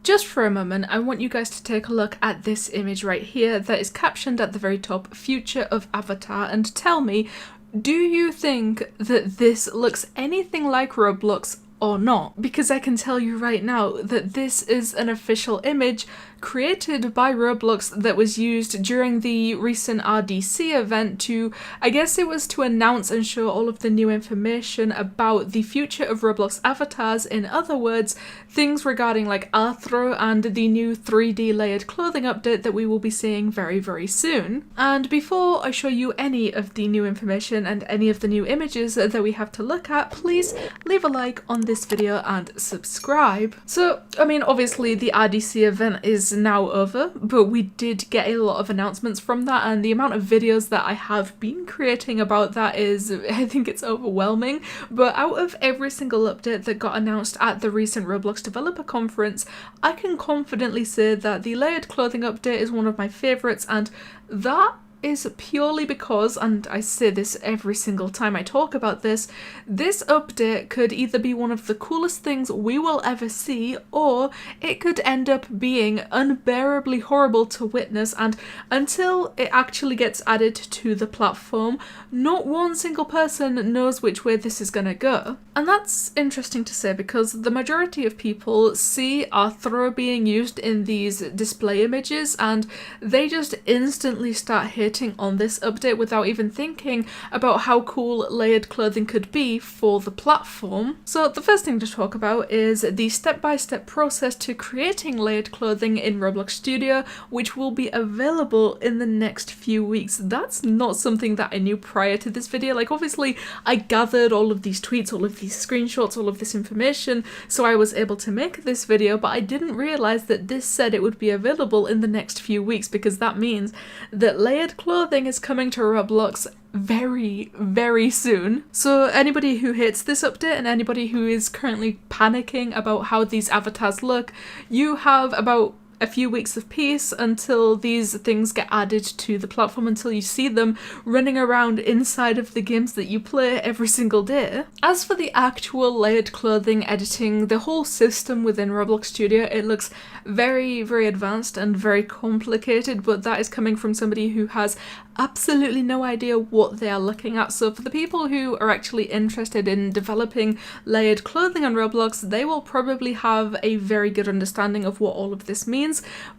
Just for a moment, I want you guys to take a look at this image right here that is captioned at the very top, Future of Avatar, and tell me, do you think that this looks anything like Roblox or not? Because I can tell you right now that this is an official image created by Roblox that was used during the recent RDC event to, I guess it was to announce and show all of the new information about the future of Roblox avatars. In other words, things regarding like Rthro and the new 3D layered clothing update that we will be seeing very, very soon. And before I show you any of the new information and any of the new images that we have to look at, please leave a like on this video and subscribe. So, I mean, obviously the RDC event is now over, but we did get a lot of announcements from that, and the amount of videos that I have been creating about that is, I think it's overwhelming. But out of every single update that got announced at the recent Roblox developer conference, I can confidently say that the layered clothing update is one of my favourites, and that is purely because, and I say this every single time I talk about this update could either be one of the coolest things we will ever see, or it could end up being unbearably horrible to witness, and until it actually gets added to the platform, not one single person knows which way this is gonna go. And that's interesting to say because the majority of people see Rthro being used in these display images and they just instantly start hating on this update without even thinking about how cool layered clothing could be for the platform. So the first thing to talk about is the step-by-step process to creating layered clothing in Roblox Studio, which will be available in the next few weeks. That's not something that I knew prior to this video. Like, obviously I gathered all of these tweets, all of these screenshots, all of this information, so I was able to make this video, but I didn't realize that this said it would be available in the next few weeks, because that means that layered clothing is coming to Roblox very, very soon. So anybody who hates this update and anybody who is currently panicking about how these avatars look, you have about a few weeks of peace until these things get added to the platform, until you see them running around inside of the games that you play every single day. As for the actual layered clothing editing, the whole system within Roblox Studio, it looks very, very advanced and very complicated, but that is coming from somebody who has absolutely no idea what they are looking at. So for the people who are actually interested in developing layered clothing on Roblox, they will probably have a very good understanding of what all of this means.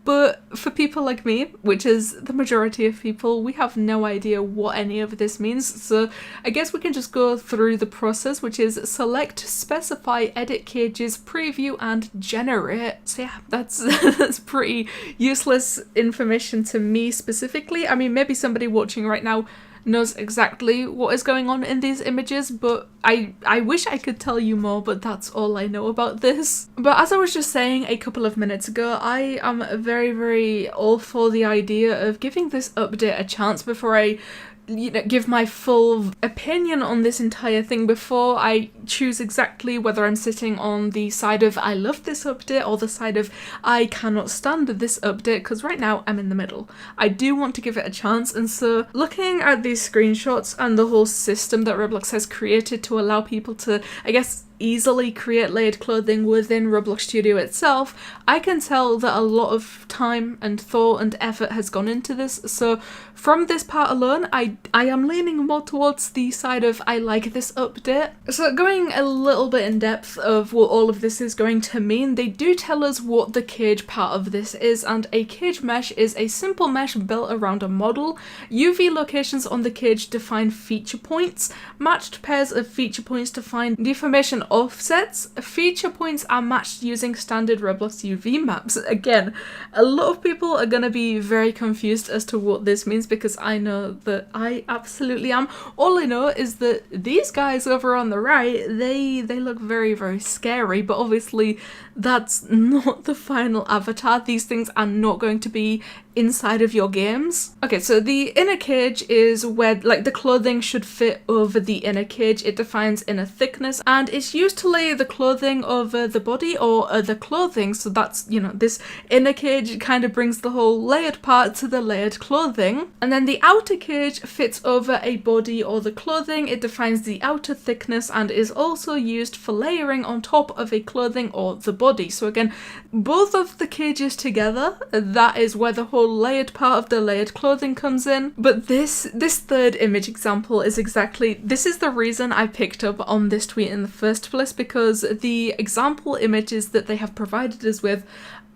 But for people like me, which is the majority of people, we have no idea what any of this means. So I guess we can just go through the process, which is select, specify, edit cages, preview, and generate. So yeah, that's pretty useless information to me specifically. I mean, maybe somebody watching right now knows exactly what is going on in these images, but I wish I could tell you more, but that's all I know about this. But as I was just saying a couple of minutes ago, I am very, very all for the idea of giving this update a chance before I give my full opinion on this entire thing, before I choose exactly whether I'm sitting on the side of I love this update or the side of I cannot stand this update, because right now I'm in the middle. I do want to give it a chance, and so looking at these screenshots and the whole system that Roblox has created to allow people to, I guess, easily create layered clothing within Roblox Studio itself, I can tell that a lot of time and thought and effort has gone into this. So from this part alone, I am leaning more towards the side of I like this update. So going a little bit in depth of what all of this is going to mean, they do tell us what the cage part of this is, and a cage mesh is a simple mesh built around a model. UV locations on the cage define feature points. Matched pairs of feature points define deformation offsets. Feature points are matched using standard Roblox UV maps. Again, a lot of people are going to be very confused as to what this means, because I know that I absolutely am. All I know is that these guys over on the right, they look very, very scary, but obviously that's not the final avatar. These things are not going to be inside of your games. Okay, so the inner cage is where like the clothing should fit over the inner cage. It defines inner thickness and it's used to lay the clothing over the body or other clothing. So that's, you know, this inner cage kind of brings the whole layered part to the layered clothing. And then the outer cage fits over a body or the clothing. It defines the outer thickness and is also used for layering on top of a clothing or the body. So again, both of the cages together, that is where the whole layered part of the layered clothing comes in. But this third image example is exactly, this is the reason I picked up on this tweet in the first place, because the example images that they have provided us with,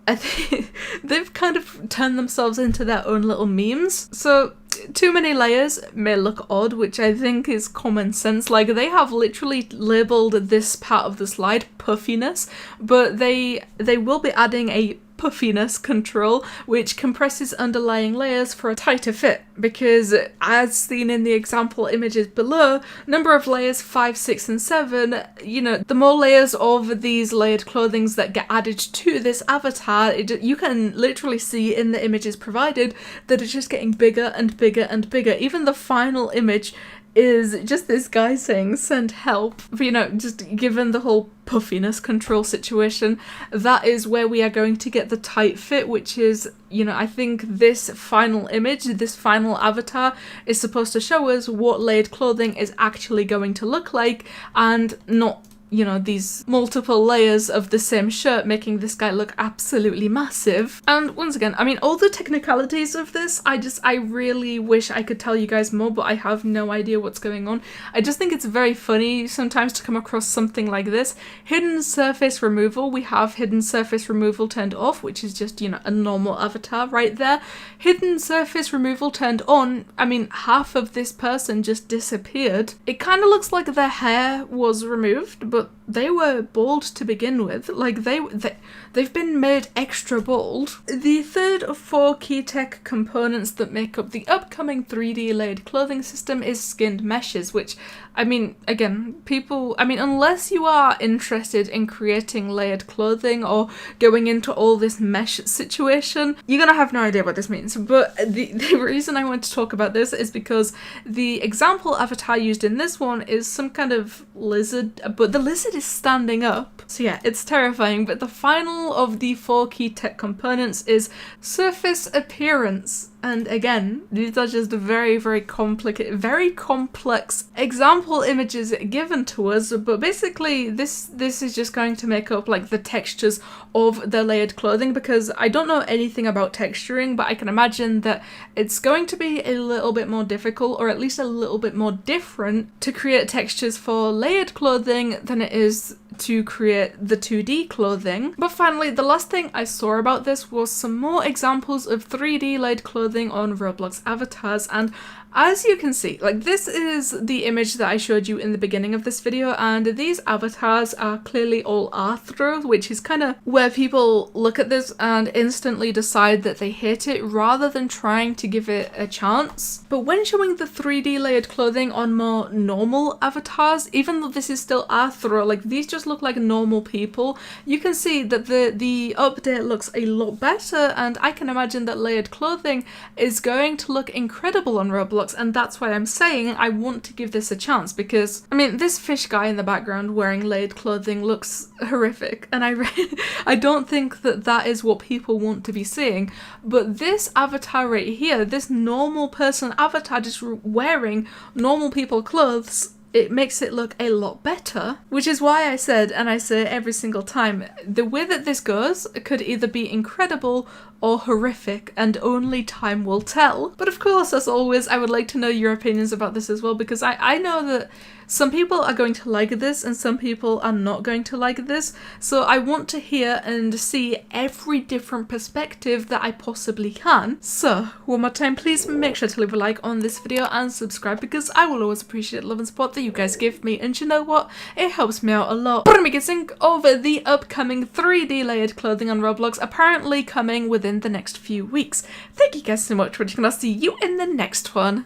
I think they've kind of turned themselves into their own little memes. So too many layers may look odd, which I think is common sense. Like, they have literally labeled this part of the slide puffiness, but they will be adding a puffiness control, which compresses underlying layers for a tighter fit, because as seen in the example images below, number of layers 5, 6 and 7, you know, the more layers of these layered clothings that get added to this avatar, you can literally see in the images provided that it's just getting bigger and bigger and bigger. Even the final image is just this guy saying send help. But, you know, just given the whole puffiness control situation, that is where we are going to get the tight fit, which is, you know, I think this final image, this final avatar is supposed to show us what layered clothing is actually going to look like, and not, you know, these multiple layers of the same shirt making this guy look absolutely massive. And once again, I mean, all the technicalities of this, I really wish I could tell you guys more, but I have no idea what's going on. I just think it's very funny sometimes to come across something like this. Hidden surface removal, we have hidden surface removal turned off, which is just, you know, a normal avatar right there. Hidden surface removal turned on, I mean, half of this person just disappeared. It kind of looks like their hair was removed, but they were bald to begin with. Like, they've been made extra bald. The third of 4 key tech components that make up the upcoming 3D layered clothing system is skinned meshes, which, I mean, again, people, I mean, unless you are interested in creating layered clothing or going into all this mesh situation, you're gonna have no idea what this means. But the reason I want to talk about this is because the example avatar used in this one is some kind of lizard, but the lizard is standing up. So yeah, it's terrifying. But the final of the 4 key tech components is surface appearance. And again, these are just very, very complicated, very complex example images given to us, but basically this is just going to make up like the textures of the layered clothing, because I don't know anything about texturing, but I can imagine that it's going to be a little bit more difficult, or at least a little bit more different, to create textures for layered clothing than it is to create the 2D clothing. But finally, the last thing I saw about this was some more examples of 3D layered clothing on Roblox avatars, and as you can see, like, this is the image that I showed you in the beginning of this video, and these avatars are clearly all Rthro, which is kind of where people look at this and instantly decide that they hate it rather than trying to give it a chance. But when showing the 3D layered clothing on more normal avatars, even though this is still Rthro, like, these just look like normal people, you can see that the update looks a lot better, and I can imagine that layered clothing is going to look incredible on Roblox. And that's why I'm saying I want to give this a chance, because, I mean, this fish guy in the background wearing layered clothing looks horrific, and I don't think that that is what people want to be seeing. But this avatar right here, this normal person avatar just wearing normal people clothes, it makes it look a lot better, which is why I said, and I say every single time, the way that this goes could either be incredible or horrific, and only time will tell. But of course, as always, I would like to know your opinions about this as well, because I know that some people are going to like this and some people are not going to like this, so I want to hear and see every different perspective that I possibly can. So, one more time, please make sure to leave a like on this video and subscribe, because I will always appreciate love and support that you guys give me, and you know what? It helps me out a lot. But let me get over the upcoming 3D layered clothing on Roblox, apparently coming within the next few weeks. Thank you guys so much for watching, and I'll see you in the next one.